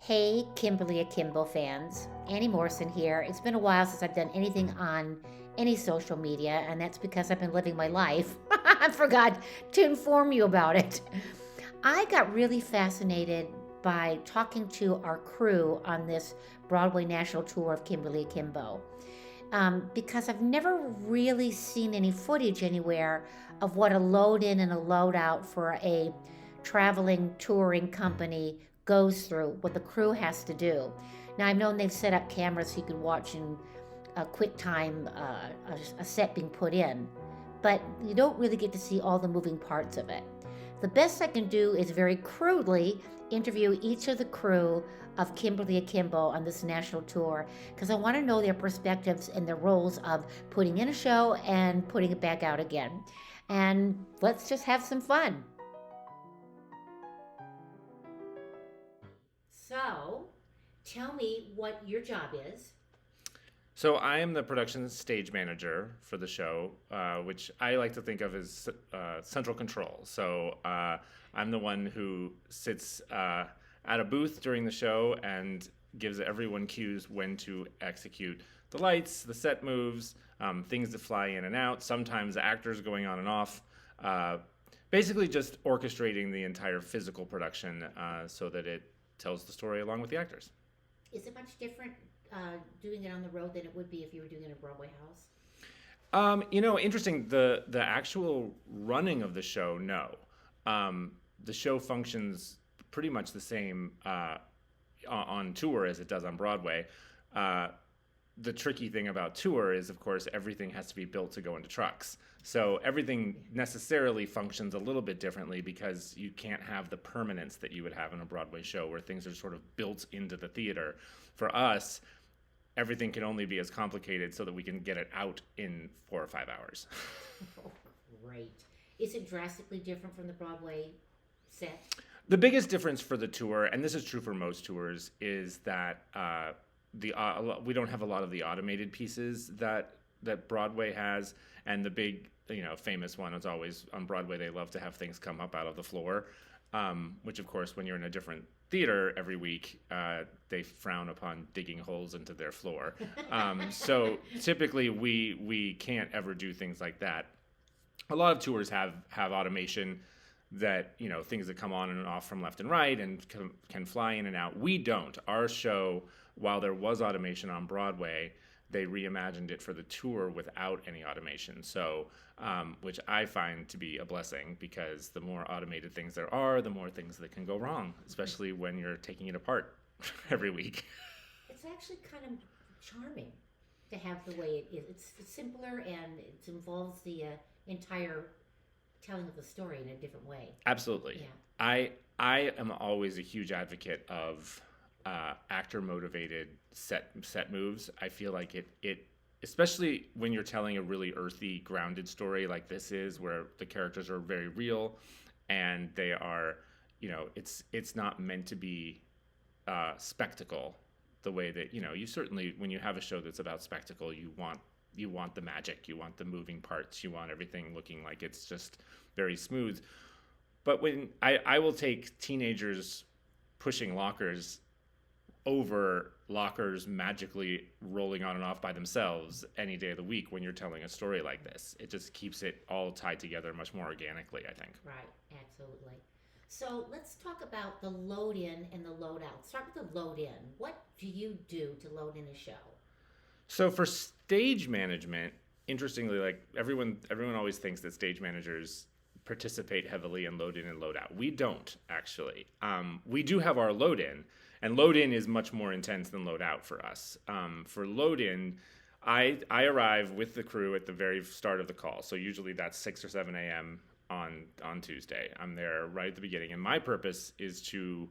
Hey, Kimberly Akimbo fans. Annie Morrison here. It's been a while since I've done anything on any social media, and that's because I've been living my life. I forgot to inform you about it. I got really fascinated by talking to our crew on this Broadway national tour of Kimberly Akimbo because I've never really seen any footage anywhere of what a load in and a load out for a traveling touring company goes through, what the crew has to do. Now, I've known they've set up cameras so you can watch in a quick time a set being put in, but you don't really get to see all the moving parts of it. The best I can do is very crudely interview each of the crew of Kimberly Akimbo on this national tour because I want to know their perspectives and their roles of putting in a show and putting it back out again. And let's just have some fun. So, tell me what your job is. So I am the production stage manager for the show, which I like to think of as central control. So I'm the one who sits at a booth during the show and gives everyone cues when to execute the lights, the set moves, things that fly in and out, sometimes the actors going on and off. Basically just orchestrating the entire physical production so that it tells the story along with the actors. Is it much different doing it on the road than it would be if you were doing it in a Broadway house? Interesting. The actual running of the show, no. The show functions pretty much the same on tour as it does on Broadway. The tricky thing about tour is, of course, everything has to be built to go into trucks. So everything necessarily functions a little bit differently because you can't have the permanence that you would have in a Broadway show where things are sort of built into the theater. For us, everything can only be as complicated so that we can get it out in 4 or 5 hours. Oh, great. Is it drastically different from the Broadway set? The biggest difference for the tour, and this is true for most tours, is that we don't have a lot of the automated pieces that Broadway has, and the big, famous one is always on Broadway. They love to have things come up out of the floor, which of course, when you're in a different theater every week, they frown upon digging holes into their floor. So typically, we can't ever do things like that. A lot of tours have automation that, things that come on and off from left and right and can fly in and out. We don't. Our show, while there was automation on Broadway, they reimagined it for the tour without any automation. So, which I find to be a blessing because the more automated things there are, the more things that can go wrong, especially when you're taking it apart every week. It's actually kind of charming to have the way it is. It's simpler and it involves the entire telling of the story in a different way. Absolutely. Yeah. I am always a huge advocate of actor motivated set moves. I feel like it especially when you're telling a really earthy, grounded story like this is, where the characters are very real and they are, it's not meant to be spectacle the way that, you certainly, when you have a show that's about spectacle, you want the magic, you want the moving parts, you want everything looking like it's just very smooth. But when I will take teenagers pushing lockers over lockers magically rolling on and off by themselves any day of the week when you're telling a story like this. It just keeps it all tied together much more organically, I think. Right, absolutely. So let's talk about the load in and the load out. Start with the load in. What do you do to load in a show? So for stage management, interestingly, like everyone always thinks that stage managers participate heavily in load in and load out. We don't, actually. We do have our load in, and load in is much more intense than load out for us. For load in, I arrive with the crew at the very start of the call. So usually that's 6 or 7 a.m. on Tuesday. I'm there right at the beginning, and my purpose is to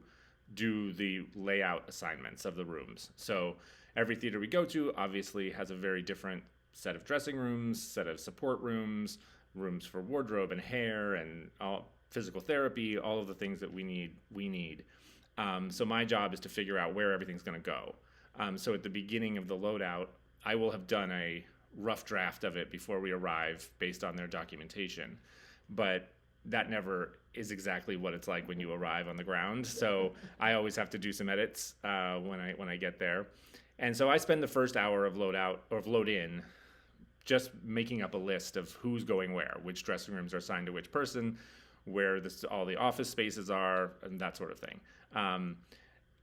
do the layout assignments of the rooms. So every theater we go to obviously has a very different set of dressing rooms, set of support rooms, rooms for wardrobe and hair and all physical therapy, all of the things that we need. So my job is to figure out where everything's going to go. So at the beginning of the loadout, I will have done a rough draft of it before we arrive based on their documentation. But that never is exactly what it's like when you arrive on the ground. So I always have to do some edits when I get there. And so I spend the first hour of load out or of load in just making up a list of who's going where, which dressing rooms are assigned to which person, where all the office spaces are, and that sort of thing.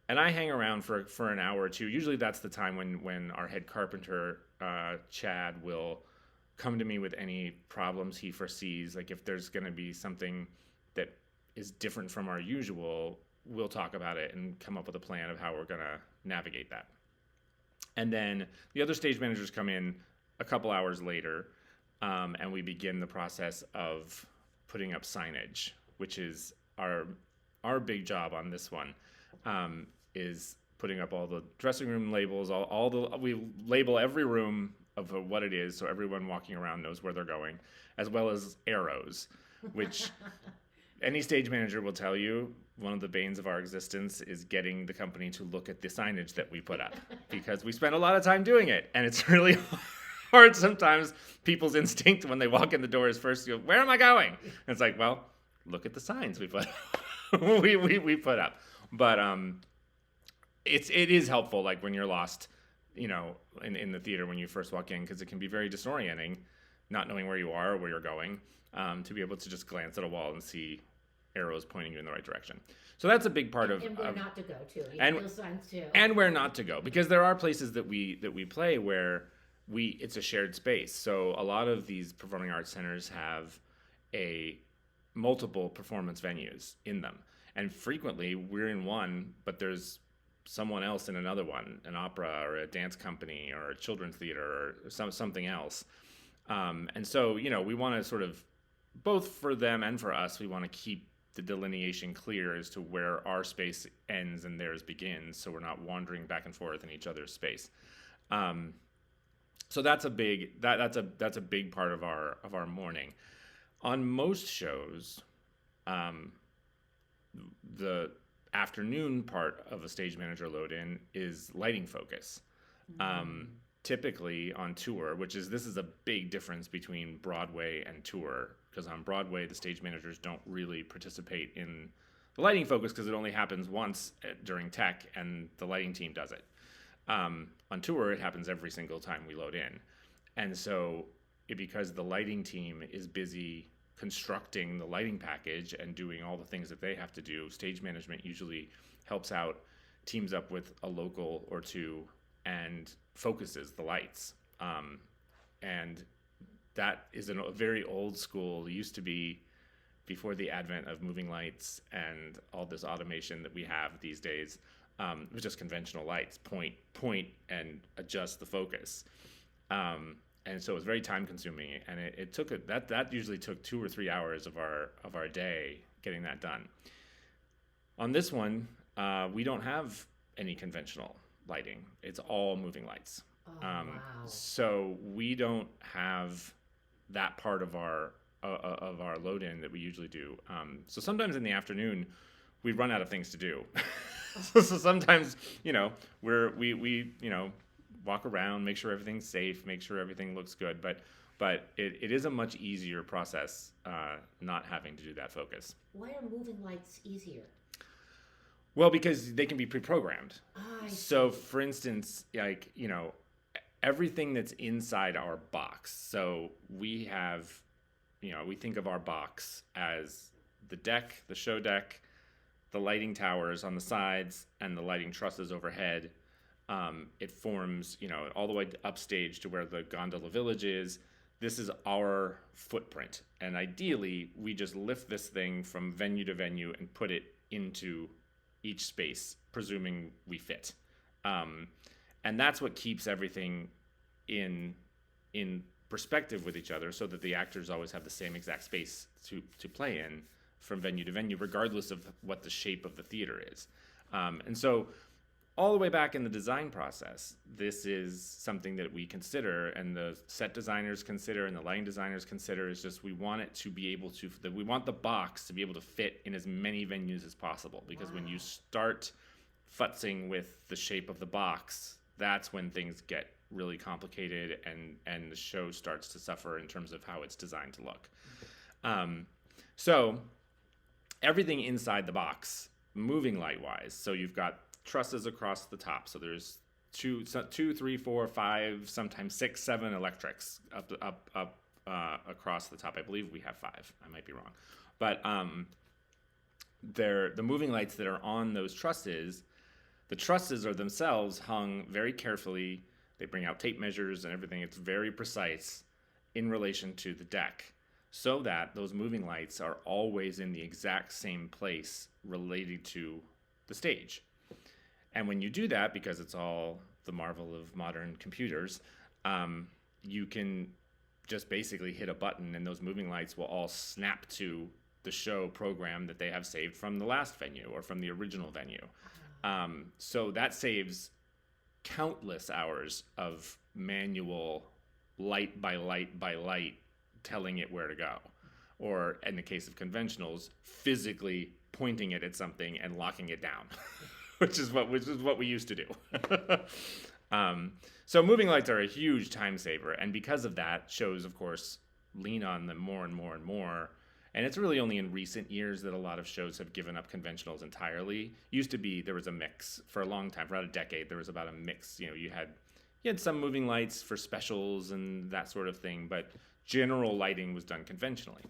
And I hang around for an hour or two. Usually that's the time when our head carpenter, Chad, will come to me with any problems he foresees. Like if there's going to be something that is different from our usual, we'll talk about it and come up with a plan of how we're going to navigate that. And then the other stage managers come in a couple hours later, and we begin the process of putting up signage, which is our big job on this one, is putting up all the dressing room labels. We label every room of what it is, so everyone walking around knows where they're going, as well as arrows, which any stage manager will tell you one of the banes of our existence is getting the company to look at the signage that we put up, because we spend a lot of time doing it, and it's really hard sometimes. People's instinct when they walk in the door is first, you go, where am I going? And it's like, well, look at the signs we put we put up. But it is helpful, like when you're lost, in the theater when you first walk in, because it can be very disorienting, not knowing where you are or where you're going, to be able to just glance at a wall and see arrows pointing you in the right direction. So that's a big part of where not to go too. Those signs too. And where not to go, because there are places that we play where it's a shared space. So a lot of these performing arts centers have multiple performance venues in them, and frequently we're in one, but there's someone else in another one, an opera or a dance company or a children's theater or something else. And so, we want to sort of, both for them and for us, we want to keep the delineation clear as to where our space ends and theirs begins, so we're not wandering back and forth in each other's space. So that's a big part of our morning. On most shows, the afternoon part of a stage manager load in is lighting focus. Typically on tour, this is a big difference between Broadway and tour, because on Broadway the stage managers don't really participate in the lighting focus because it only happens once during tech, and the lighting team does it. On tour it happens every single time we load in, and so because the lighting team is busy constructing the lighting package and doing all the things that they have to do, stage management usually helps out, teams up with a local or two, and focuses the lights. And that is a very old school. It used to be before the advent of moving lights and all this automation that we have these days. It was just conventional lights, point, and adjust the focus. And so it was very time consuming, and it took that usually took 2 or 3 hours of our day getting that done. On this one, we don't have any conventional lighting. It's all moving lights. Wow. So we don't have that part of our load in that we usually do. So sometimes in the afternoon we run out of things to do. So sometimes, we walk around, make sure everything's safe, make sure everything looks good. But it is a much easier process not having to do that focus. Why are moving lights easier? Well, because they can be pre-programmed. I see. So, for instance, everything that's inside our box. So we have, we think of our box as the deck, the show deck, the lighting towers on the sides, and the lighting trusses overhead. It forms, all the way upstage to where the gondola village is. This is our footprint. And ideally, we just lift this thing from venue to venue and put it into each space, presuming we fit. And that's what keeps everything in perspective with each other, so that the actors always have the same exact space to play in from venue to venue, regardless of what the shape of the theater is. And so all the way back in the design process, this is something that we consider, and the set designers consider, and the lighting designers consider, is just we want it to be able to, we want the box to be able to fit in as many venues as possible, because when you start futzing with the shape of the box, that's when things get really complicated, and the show starts to suffer in terms of how it's designed to look. So everything inside the box, moving light wise. So you've got trusses across the top. So there's two, 3, 4, 5, sometimes 6, 7 electrics up across the top. I believe we have 5. I might be wrong, but they're the moving lights that are on those trusses. The trusses are themselves hung very carefully. They bring out tape measures and everything. It's very precise in relation to the deck, so that those moving lights are always in the exact same place related to the stage. And when you do that, because it's all the marvel of modern computers, you can just basically hit a button and those moving lights will all snap to the show program that they have saved from the last venue or from the original venue. So that saves countless hours of manual light by light by light telling it where to go, or in the case of conventionals, physically pointing it at something and locking it down, which is what we used to do. So moving lights are a huge time saver, and because of that, shows, of course, lean on them more and more and more. And it's really only in recent years that a lot of shows have given up conventionals entirely. Used to be, there was a mix for a long time, for about a decade. There was about a mix. You know, you had some moving lights for specials and that sort of thing, but general lighting was done conventionally.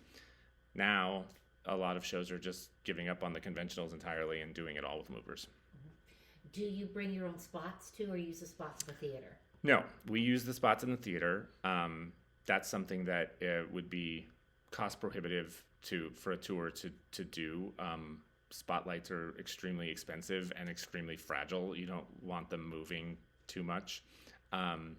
Now, a lot of shows are just giving up on the conventionals entirely and doing it all with movers. Do you bring your own spots too, or use the spots in the theater? No, we use the spots in the theater. That's something that would be cost prohibitive for a tour to do. Spotlights are extremely expensive and extremely fragile. You don't want them moving too much. And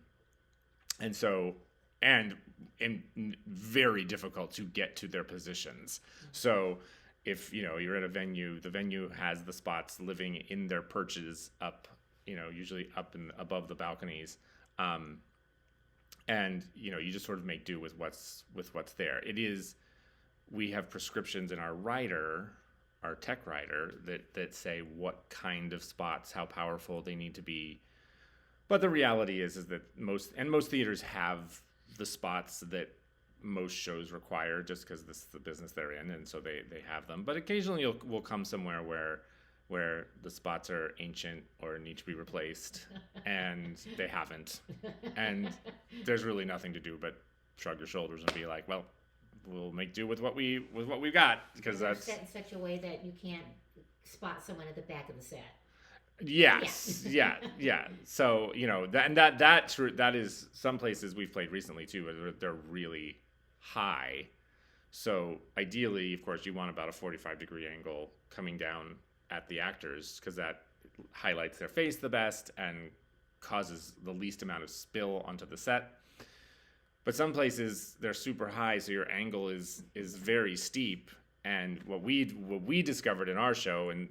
very difficult to get to their positions. So if you're at a venue, the venue has the spots living in their perches up, usually up and above the balconies, and you just sort of make do with what's there. We have prescriptions in our tech rider that say what kind of spots, how powerful they need to be. But the reality is that most theaters have the spots that most shows require, just because this is the business they're in, and so they have them. But occasionally we'll come somewhere where the spots are ancient or need to be replaced, and they haven't, and there's really nothing to do but shrug your shoulders and be like, well, we'll make do with what we've got, because that's set in such a way that you can't spot someone at the back of the set. Yes, yeah. So that is some places we've played recently too, where they're really high. So ideally, of course, you want about a 45-degree angle coming down at the actors, because that highlights their face the best and causes the least amount of spill onto the set. But some places they're super high, so your angle is very steep. And what we discovered in our show, and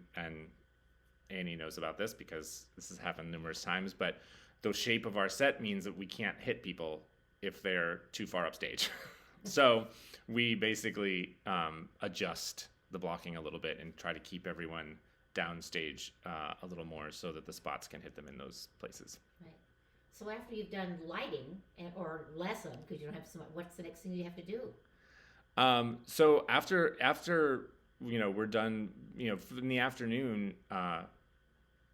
Annie knows about this because this has happened numerous times, but the shape of our set means that we can't hit people if they're too far upstage. So we basically adjust the blocking a little bit and try to keep everyone downstage a little more so that the spots can hit them in those places. Right. So after you've done lighting or lesson, because you don't have so much, what's the next thing you have to do? So after we're done, in the afternoon,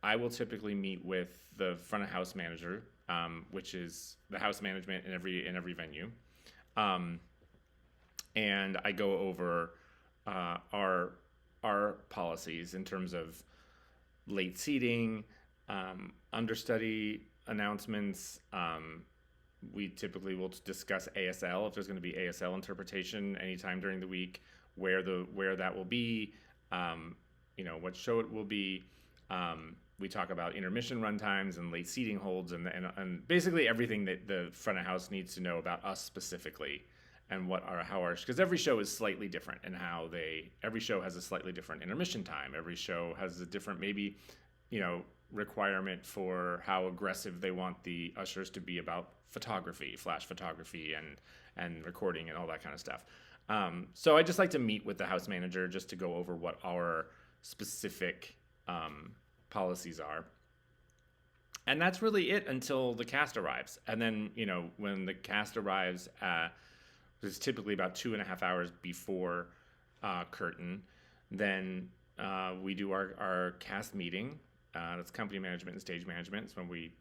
I will typically meet with the front of house manager, which is the house management in every venue. And I go over our policies in terms of late seating, understudy announcements. We typically will discuss ASL, if there's going to be ASL interpretation anytime during the week, where that will be, what show it will be. We talk about intermission runtimes and late seating holds and basically everything that the front of house needs to know about us specifically, and because every show is slightly different in how every show has a slightly different intermission time. Every show has a different requirement for how aggressive they want the ushers to be about photography, flash photography and recording and all that kind of stuff. So I just like to meet with the house manager just to go over what our specific policies are. And that's really it until the cast arrives. And then, when the cast arrives, it's typically about 2.5 hours before curtain. Then we do our cast meeting. That's company management and stage management. It's when we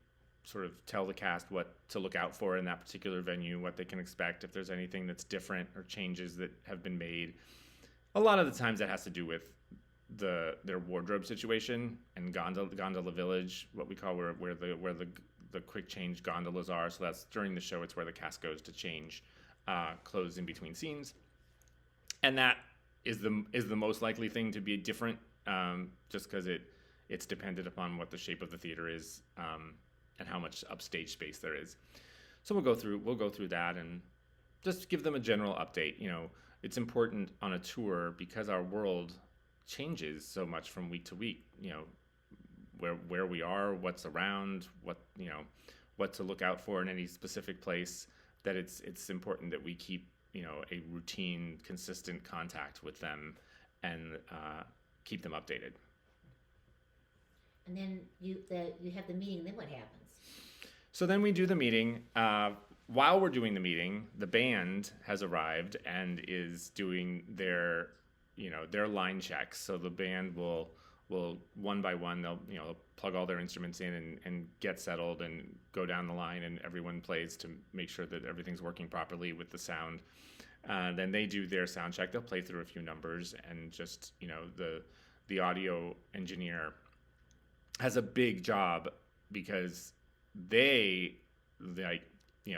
sort of tell the cast what to look out for in that particular venue, what they can expect, if there's anything that's different or changes that have been made. A lot of the times that has to do with their wardrobe situation and gondola village, what we call where the quick change gondolas are. So that's during the show. It's where the cast goes to change clothes in between scenes, and that is the most likely thing to be different, just because it's dependent upon what the shape of the theater is, and how much upstage space there is. So we'll go through that and just give them a general update. It's important on a tour because our world changes so much from week to week. Where we are, what's around, what to look out for in any specific place. That it's important that we keep a routine, consistent contact with them and keep them updated. And then you have the meeting. Then what happens? So then we do the meeting. While we're doing the meeting, the band has arrived and is doing their line checks. So the band will one by one, they'll plug all their instruments in and get settled and go down the line, and everyone plays to make sure that everything's working properly with the sound. Then they do their sound check. They'll play through a few numbers, and just the audio engineer has a big job because they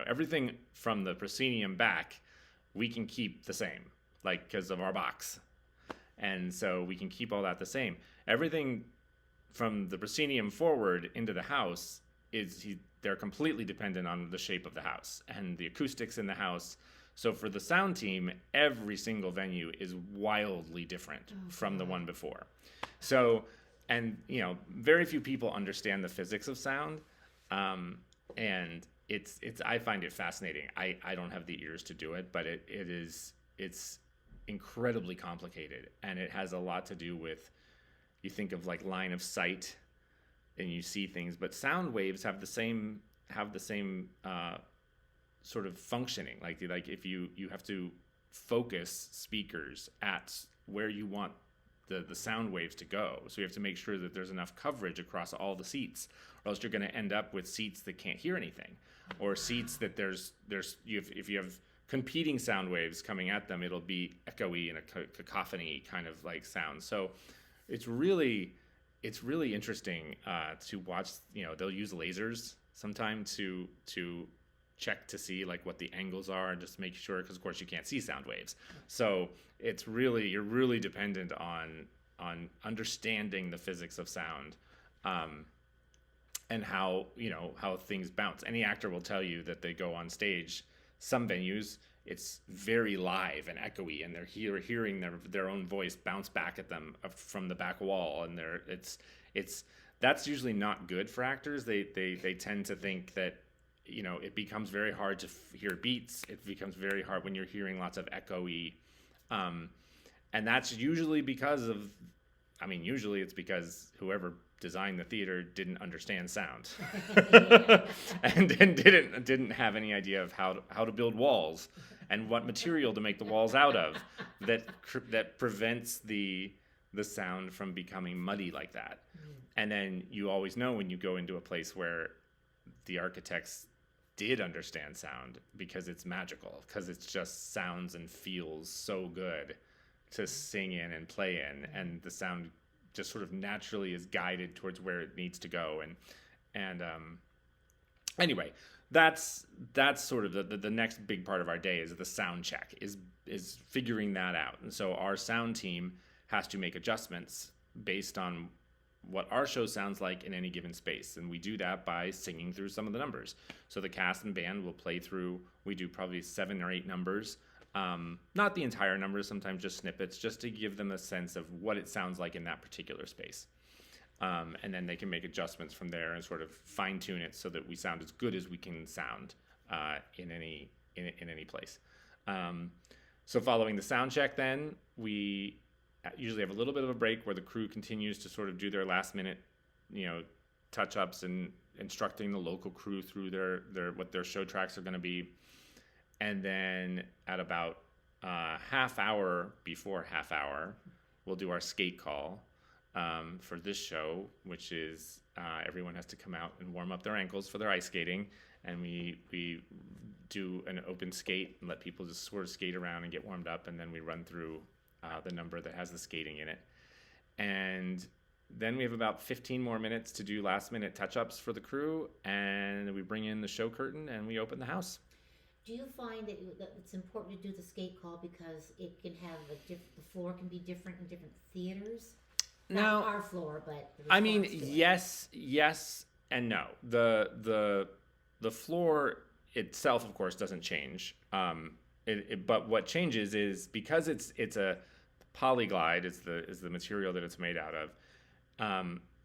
everything from the proscenium back we can keep the same, because of our box. And so we can keep all that the same. Everything from the proscenium forward into the house they're completely dependent on the shape of the house and the acoustics in the house. So for the sound team, every single venue is wildly different from the one before. So, and very few people understand the physics of sound, and I find it fascinating. I don't have the ears to do it, but it's incredibly complicated, and it has a lot to do with, you think of line of sight and you see things, but sound waves have the same sort of functioning. Like if you have to focus speakers at where you want the sound waves to go, so you have to make sure that there's enough coverage across all the seats, or else you're going to end up with seats that can't hear anything, or seats that if you have competing sound waves coming at them, it'll be echoey and a cacophony kind of sound. So it's really interesting to watch. They'll use lasers sometimes to check to see what the angles are and just make sure, because of course you can't see sound waves. So you're really dependent on understanding the physics of sound, and how things bounce. Any actor will tell you that they go on stage. Some venues, it's very live and echoey, and they're hearing their own voice bounce back at them from the back wall, and that's usually not good for actors. They tend to think that it becomes very hard to hear beats. It becomes very hard when you're hearing lots of echoey, and that's usually because it's because whoever designed the theater didn't understand sound and didn't have any idea of how to build walls and what material to make the walls out of that prevents the sound from becoming muddy like that. And then you always know when you go into a place where the architects did understand sound, because it's magical, because it's just sounds and feels so good to sing in and play in, and the sound just sort of naturally is guided towards where it needs to go. And anyway, that's sort of the next big part of our day is the sound check, is figuring that out. And so our sound team has to make adjustments based on what our show sounds like in any given space. And we do that by singing through some of the numbers. So the cast and band will play through, we do probably 7 or 8 numbers. Not the entire numbers, sometimes just snippets, just to give them a sense of what it sounds like in that particular space. And then they can make adjustments from there and sort of fine tune it so that we sound as good as we can sound in any place. So following the sound check, then we usually have a little bit of a break where the crew continues to sort of do their last minute, touch-ups and instructing the local crew through their what their show tracks are going to be. And then at about half hour before half hour, we'll do our skate call for this show, which is everyone has to come out and warm up their ankles for their ice skating, and we do an open skate and let people just sort of skate around and get warmed up, and then we run through the number that has the skating in it. And then we have about 15 more minutes to do last-minute touch-ups for the crew, and we bring in the show curtain and we open the house. Do you find that it's important to do the skate call because it can have the floor can be different in different theaters? Not our floor, but I mean, yes, and no. The floor itself, of course, doesn't change. But what changes is because it's a polyglide is the material that it's made out of.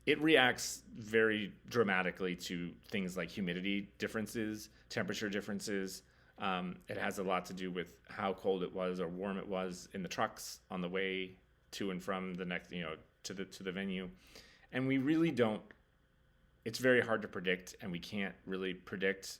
It reacts very dramatically to things like humidity differences, temperature differences. It has a lot to do with how cold it was or warm it was in the trucks on the way to and from the next, to the venue. And we really don't. It's very hard to predict, and we can't really predict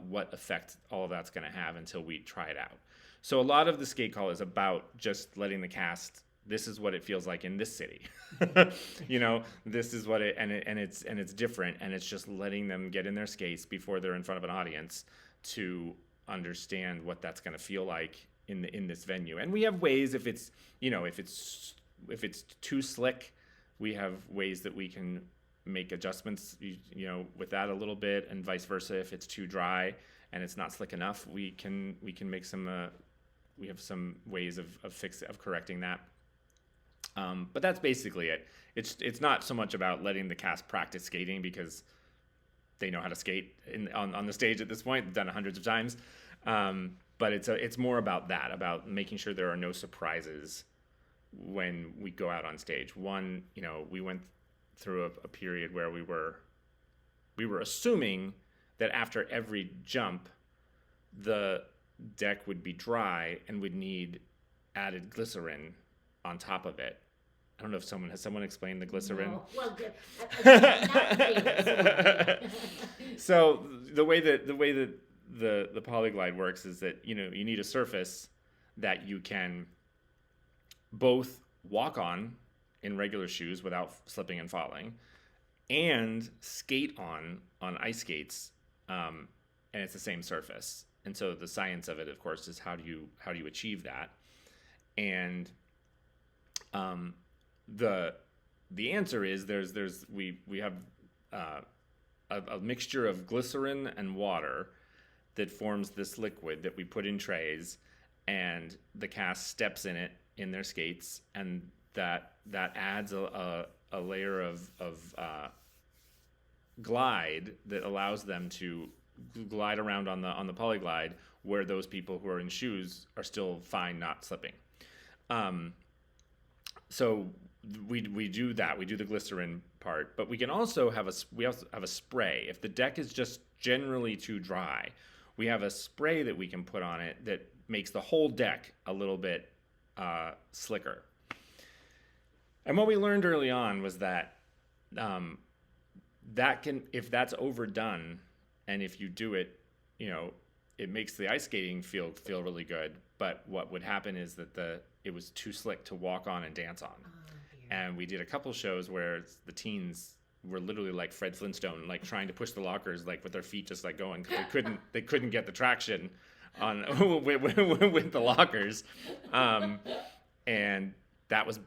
what effect all of that's going to have until we try it out. So a lot of the skate call is about just letting the cast. This is what it feels like in this city. This is what it's different, and it's just letting them get in their skates before they're in front of an audience to understand what that's going to feel like in this venue. And we have ways if it's too slick, we have ways that we can make adjustments with that a little bit, and vice versa. If it's too dry and it's not slick enough, we can make some we have some ways of correcting that. But that's basically it. It's not so much about letting the cast practice skating because they know how to skate on the stage at this point. They've done it hundreds of times. But it's more about that, about making sure there are no surprises when we go out on stage. One, we went through a period where we were assuming that after every jump, the deck would be dry and would need added glycerin on top of it. I don't know if someone explained the glycerin. No. Well, not So the way that the polyglide works is that you need a surface that you can both walk on in regular shoes without slipping and falling, and skate on ice skates, and it's the same surface. And so the science of it, of course, is how do you achieve that? And the answer is we have a mixture of glycerin and water that forms this liquid that we put in trays, and the cast steps in it in their skates, and that adds a layer of glide that allows them to glide around on the polyglide, where those people who are in shoes are still fine, not slipping. So we do that. We do the glycerin part, but we can also have a spray. If the deck is just generally too dry, we have a spray that we can put on it that makes the whole deck a little bit slicker. And what we learned early on was that if that's overdone, and if you do it, it makes the ice skating feel really good. But what would happen is that it was too slick to walk on and dance on. And we did a couple shows where the teens were literally like Fred Flintstone, like trying to push the lockers, like with their feet just like going. They couldn't get the traction on with the lockers, and that was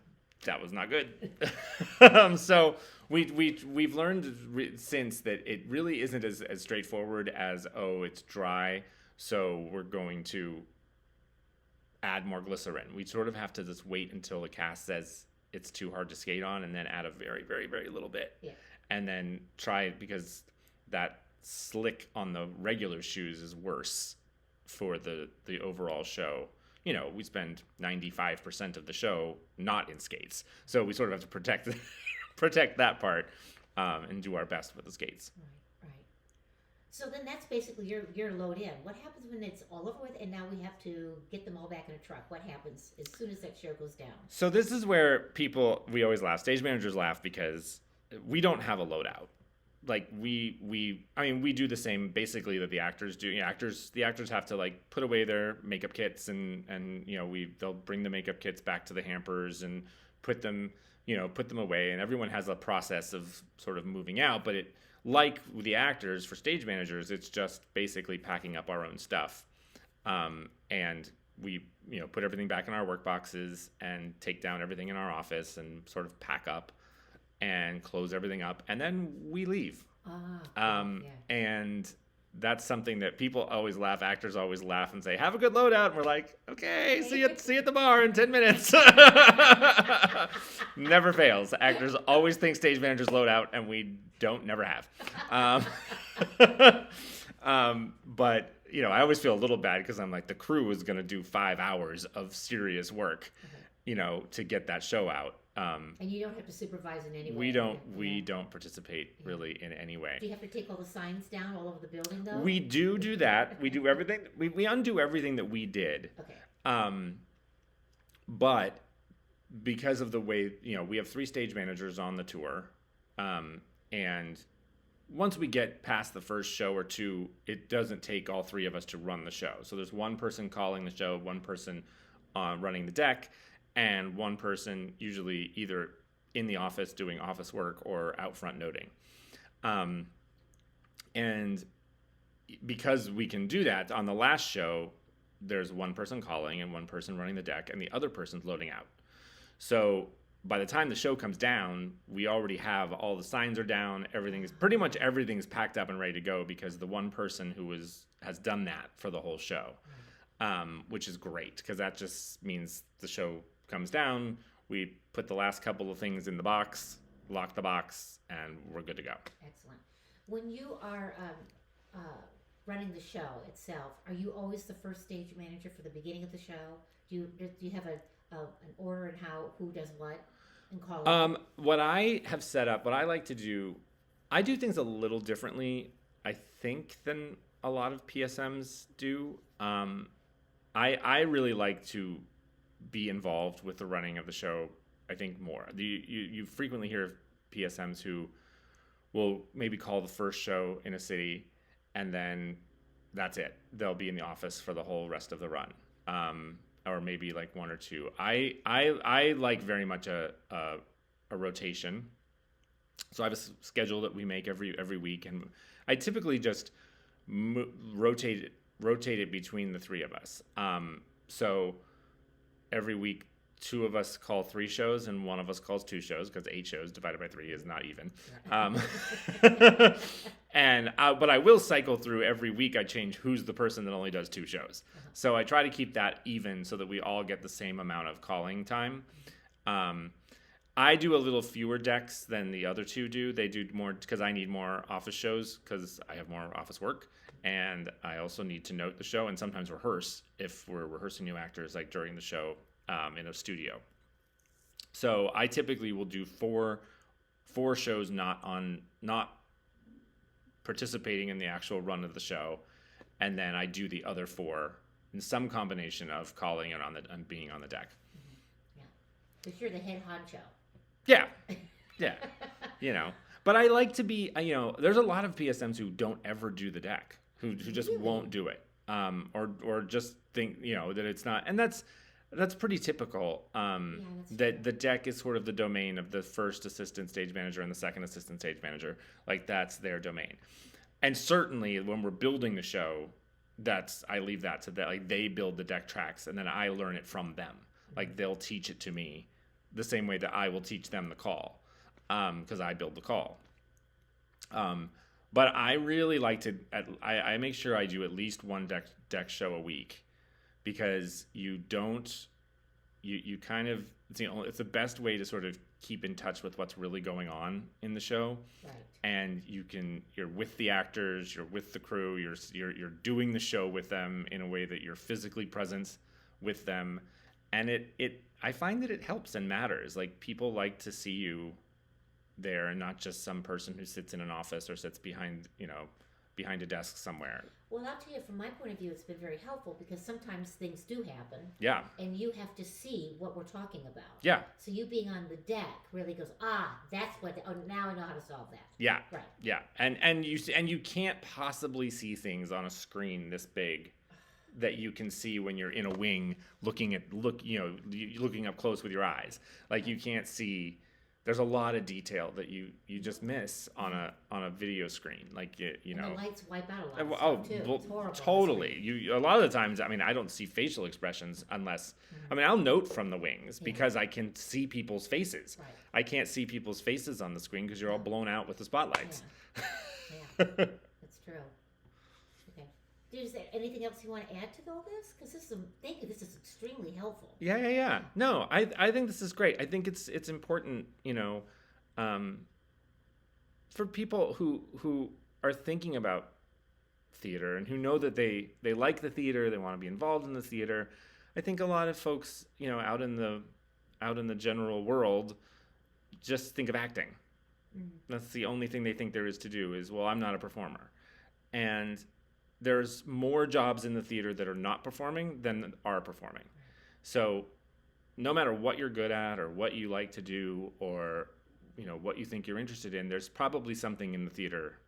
not good. So we've learned since that it really isn't as straightforward as, it's dry, so we're going to add more glycerin. We sort of have to just wait until the cast says it's too hard to skate on, and then add a very, very, very little bit. Yeah. And then try it, because that slick on the regular shoes is worse for the overall show. We spend 95% of the show not in skates, so we sort of have to protect that part, and do our best with the skates. Right. So then that's basically your load in. What happens when it's all over with, and now we have to get them all back in a truck? What happens as soon as that show goes down? So this is where we always laugh. Stage managers laugh because we don't have a loadout. like we do the same basically that the actors do. The actors have to like put away their makeup kits and they'll bring the makeup kits back to the hampers and put them away, and everyone has a process of sort of moving out. But like with the actors, for stage managers, it's just basically packing up our own stuff, and we put everything back in our work boxes and take down everything in our office and sort of pack up and close everything up, and then we leave. And that's something that people always laugh, actors always laugh and say, have a good loadout. And we're like, okay, see you at the bar in 10 minutes. Never fails. Actors always think stage managers load out, and we never have. But, I always feel a little bad because I'm like, the crew is going to do 5 hours of serious work, to get that show out. And you don't have to supervise in any way. We don't participate really in any way. Do you have to take all the signs down all over the building though? We do that. We do everything. We undo everything that we did. Okay. But because of the way, we have 3 stage managers on the tour. And once we get past the first show or 2, it doesn't take all 3 of us to run the show. So there's one person calling the show, one person running the deck, and one person usually either in the office doing office work or out front noting. And because we can do that, on the last show, there's one person calling and one person running the deck, and the other person's loading out. So by the time the show comes down, we already have all the signs are down. Pretty much everything's packed up and ready to go because the one person who has done that for the whole show, which is great because that just means the show comes down, we put the last couple of things in the box, lock the box, and we're good to go. Excellent. When you are running the show itself, are you always the first stage manager for the beginning of the show? Do you have an order in who does what and call it? What I have set up, what I like to do, I do things a little differently, I think, than a lot of PSMs do. I really like to be involved with the running of the show, I think, more. You frequently hear of PSMs who will maybe call the first show in a city, and then that's it. They'll be in the office for the whole rest of the run, or maybe like 1 or 2. I like very much a rotation. So I have a schedule that we make every week, and I typically just rotate it between the 3 of us. So every week, 2 of us call 3 shows and 1 of us calls 2 shows because 8 shows divided by 3 is not even. But I will cycle through every week. I change who's the person that only does 2 shows. So I try to keep that even so that we all get the same amount of calling time. I do a little fewer decks than the other 2 do. They do more because I need more office shows because I have more office work. And I also need to note the show and sometimes rehearse if we're rehearsing new actors, like during the show in a studio. So I typically will do four shows not participating in the actual run of the show, and then I do the other 4 in some combination of calling and being on the deck. Yeah, because you're the head honcho. Yeah. But I like to be. There's a lot of PSMs who don't ever do the deck. Who just won't do it, or just think that it's not, and that's pretty typical. That the deck is sort of the domain of the first assistant stage manager and the second assistant stage manager. Like that's their domain, and certainly when we're building the show, I leave that to them. Like they build the deck tracks, and then I learn it from them. Like they'll teach it to me, the same way that I will teach them the call, because I build the call. But I really like to. I make sure I do at least 1 deck show a week, because you kind of it's the best way to sort of keep in touch with what's really going on in the show. Right. And you're with the actors, you're with the crew, you're doing the show with them in a way that you're physically present with them, and I find that it helps and matters. Like people like to see you there and not just some person who sits in an office or sits behind behind a desk somewhere. Well, I'll tell you, from my point of view, it's been very helpful because sometimes things do happen. Yeah. And you have to see what we're talking about. Yeah. So you being on the deck really goes, that's what, now I know how to solve that. Yeah. Right. Yeah. And you can't possibly see things on a screen this big that you can see when you're in a wing looking up close with your eyes. Like, you can't see. There's a lot of detail that you just miss on a video screen. Like, you know, the lights wipe out a lot of stuff too. It's horrible. Totally. A lot of the times, I mean, I don't see facial expressions unless, I mean, I'll note from the wings because I can see people's faces. Right. I can't see people's faces on the screen because you're all blown out with the spotlights. Yeah. That's true. Okay. Is there anything else you want to add to all this? Because thank you. This is extremely helpful. Yeah. No, I think this is great. I think it's important, you know, for people who are thinking about theater and who know that they like the theater, they want to be involved in the theater. I think a lot of folks, you know, out in the general world, just think of acting. That's the only thing they think there is to do is, well, I'm not a performer. And there's more jobs in the theater that are not performing than are performing. So no matter what you're good at or what you like to do or, you know, what you think you're interested in, there's probably something in the theater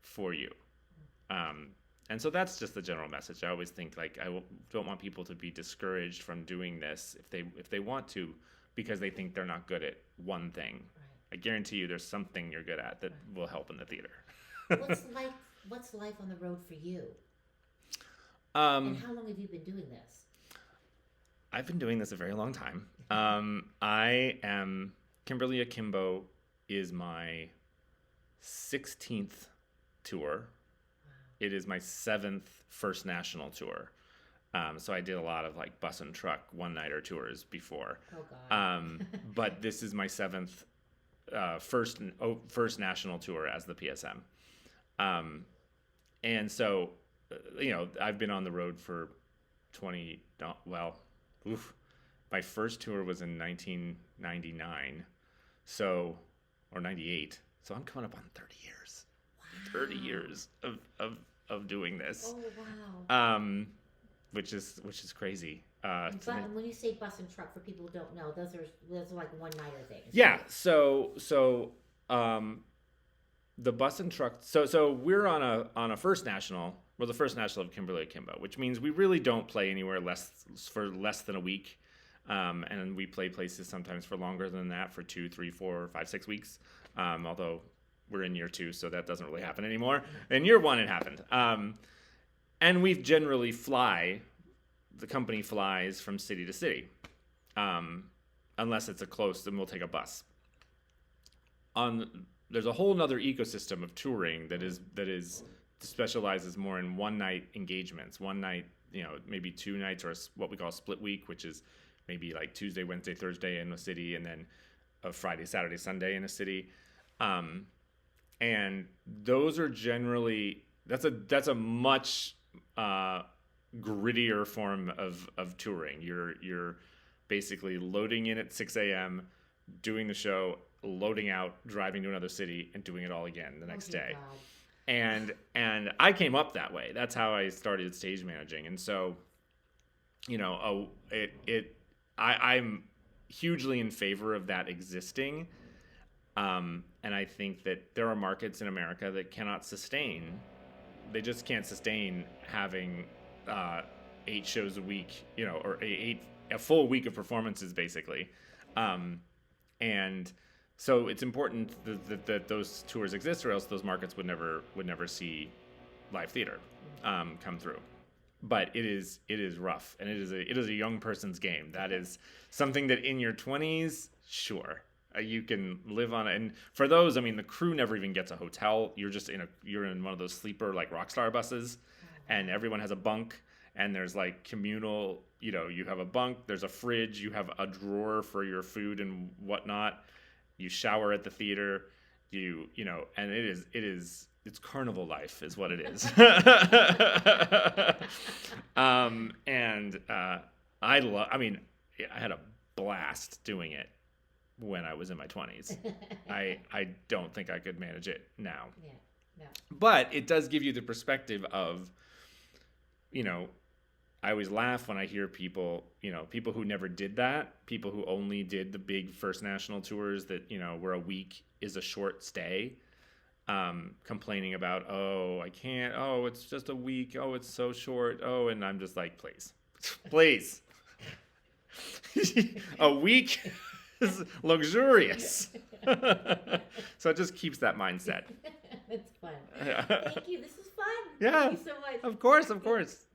for you. And so that's just the general message. I always think, like, don't want people to be discouraged from doing this if they want to, because they think they're not good at one thing. Right. I guarantee you there's something you're good at that will help in the theater. What's life on the road for you? And how long have you been doing this? I've been doing this a very long time. Kimberly Akimbo is my 16th tour. Wow. It is my 7th First National tour. So I did a lot of like bus and truck one-nighter tours before. Oh, God. But this is my 7th first national tour as the PSM. And so, you know, I've been on the road for my first tour was in 1999, or 98. So I'm coming up on 30 years. Wow. 30 years of doing this. Oh, wow. Which is crazy. But when you say bus and truck, for people who don't know, those are like one-nighter things. Yeah. So the bus and truck. So we're on a first national. We're the first national of Kimberly Akimbo, which means we really don't play anywhere for less than a week, and we play places sometimes for longer than that, for 2, 3, 4, 5, 6 weeks. Although we're in year 2, so that doesn't really happen anymore. In year 1, it happened. And we generally fly. The company flies from city to city, unless it's a close, then we'll take a bus. There's a whole nother ecosystem of touring that specializes more in one-night engagements. One night, you know, maybe 2 nights, or what we call a split week, which is maybe like Tuesday, Wednesday, Thursday in a city, and then a Friday, Saturday, Sunday in a city. And those are generally that's a much grittier form of touring. You're basically loading in at 6 a.m., doing the show, loading out, driving to another city, and doing it all again the next day. God. And I came up that way. That's how I started stage managing. And so, you know, I'm hugely in favor of that existing. And I think that there are markets in America that cannot sustain. They just can't sustain having 8 shows a week, you know, or a full week of performances, basically. And so it's important that those tours exist, or else those markets would never see live theater come through. But it is rough, and it is a young person's game. That is something that in your 20s, sure, you can live on it. And for those, I mean, the crew never even gets a hotel. You're in one of those sleeper like Rockstar buses, and everyone has a bunk, and there's like communal. You know, you have a bunk, there's a fridge, you have a drawer for your food and whatnot. You shower at the theater, you know, and it's carnival life is what it is. I had a blast doing it when I was in my 20s. I don't think I could manage it now. Yeah. No. But it does give you the perspective of, I always laugh when I hear people, people who never did that, people who only did the big first national tours that, where a week is a short stay, complaining about, oh, I can't, oh, it's just a week, oh, it's so short, oh, and I'm just like, please. A week is luxurious. So it just keeps that mindset. That's fun. Thank you. This is fun. Yeah. Thank you so much. Of course.